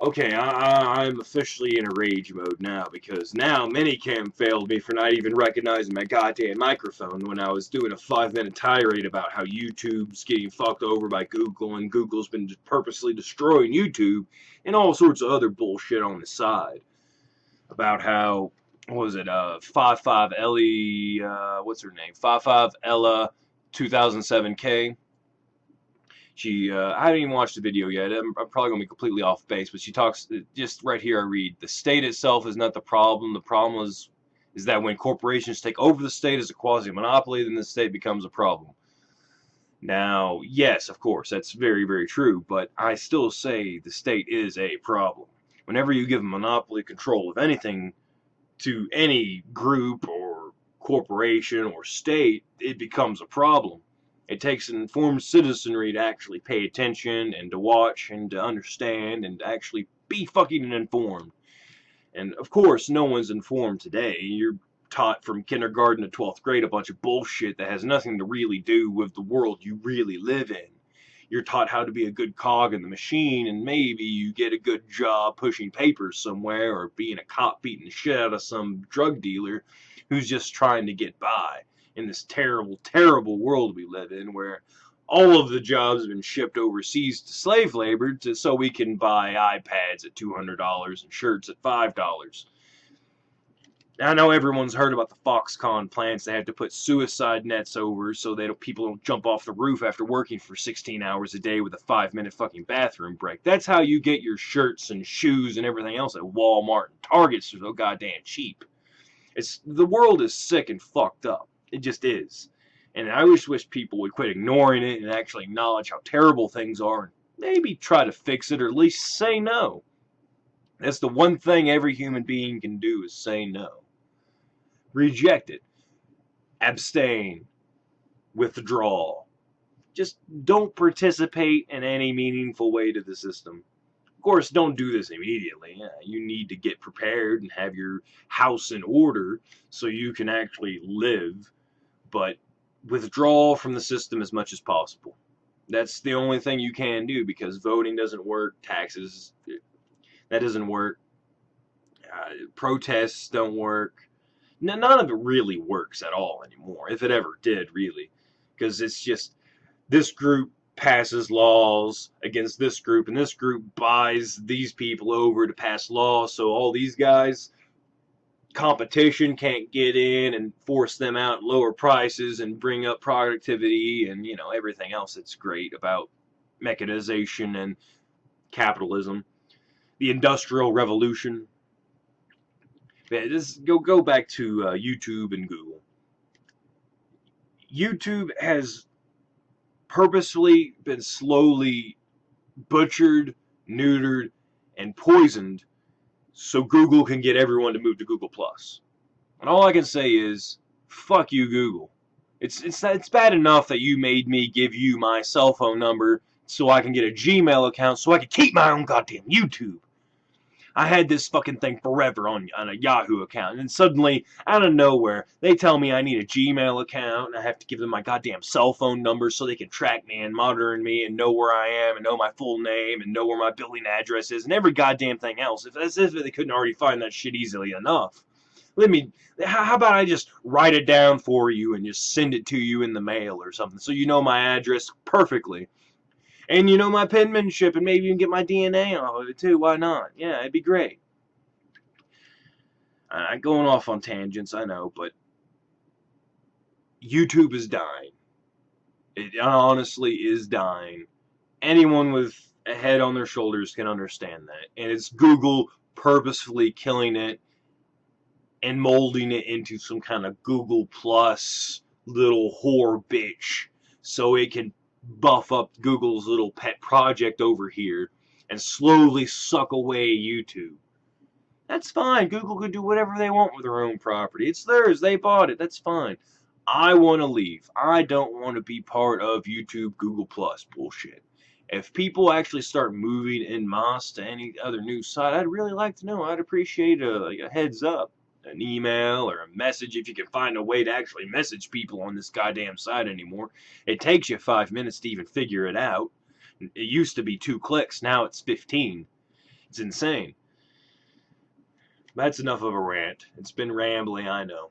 Okay, I'm officially in a rage mode now, because now Minicam failed me for not even recognizing my goddamn microphone when I was doing a 5-minute tirade about how YouTube's getting fucked over by Google, and Google's been purposely destroying YouTube, and all sorts of other bullshit on the side. About how, what was it, 55 Ellie, what's her name? 55 Ella 2007K. I haven't even watched the video yet. I'm probably going to be completely off base, but she talks, just right here I read, the state itself is not the problem. The problem is that when corporations take over the state as a quasi-monopoly, then the state becomes a problem. Now, yes, of course, that's very, very true, but I still say the state is a problem. Whenever you give a monopoly control of anything to any group or corporation or state, it becomes a problem. It takes an informed citizenry to actually pay attention and to watch and to understand and to actually be fucking informed. And of course, no one's informed today. You're taught from kindergarten to 12th grade a bunch of bullshit that has nothing to really do with the world you really live in. You're taught how to be a good cog in the machine, and maybe you get a good job pushing papers somewhere or being a cop beating the shit out of some drug dealer who's just trying to get by in this terrible, terrible world we live in, where all of the jobs have been shipped overseas to slave labor so we can buy iPads at $200 and shirts at $5. I know everyone's heard about the Foxconn plants. They have to put suicide nets over so that people don't jump off the roof after working for 16 hours a day with a 5-minute fucking bathroom break. That's how you get your shirts and shoes and everything else at Walmart and Target so goddamn cheap. The world is sick and fucked up. It just is. And I wish people would quit ignoring it and actually acknowledge how terrible things are and maybe try to fix it or at least say no. That's the one thing every human being can do, is say no. Reject it. Abstain. Withdraw. Just don't participate in any meaningful way to the system. Of course, don't do this immediately. You need to get prepared and have your house in order so you can actually live. But withdraw from the system as much as possible. That's the only thing you can do, because voting doesn't work, taxes, that doesn't work, protests don't work. None of it really works at all anymore, if it ever did, really. Because it's just, this group passes laws against this group, and this group buys these people over to pass laws, so all these guys, competition, can't get in and force them out at lower prices and bring up productivity and, everything else that's great about mechanization and capitalism. The Industrial Revolution. Just go back to YouTube and Google. YouTube has purposefully been slowly butchered, neutered, and poisoned so Google can get everyone to move to Google+. And all I can say is, fuck you, Google. It's bad enough that you made me give you my cell phone number so I can get a Gmail account so I can keep my own goddamn YouTube. I had this fucking thing forever on a Yahoo account, and then suddenly, out of nowhere, they tell me I need a Gmail account, and I have to give them my goddamn cell phone number so they can track me and monitor me and know where I am and know my full name and know where my billing address is and every goddamn thing else. As if they couldn't already find that shit easily enough. How about I just write it down for you and just send it to you in the mail or something so you know my address perfectly. And you know my penmanship, and maybe you can get my DNA off of it too. Why not? Yeah, it'd be great. I'm going off on tangents, I know, but YouTube is dying. It honestly is dying. Anyone with a head on their shoulders can understand that. And it's Google purposefully killing it and molding it into some kind of Google Plus little whore bitch so it can buff up Google's little pet project over here and slowly suck away YouTube. That's fine. Google could do whatever they want with their own property. It's theirs. They bought it. That's fine. I want to leave. I don't want to be part of YouTube Google Plus bullshit. If people actually start moving en masse to any other news site, I'd really like to know. I'd appreciate a heads up. An email or a message, if you can find a way to actually message people on this goddamn site anymore. It takes you 5 minutes to even figure it out. It used to be 2 clicks, now it's 15. It's insane. That's enough of a rant. It's been rambling, I know.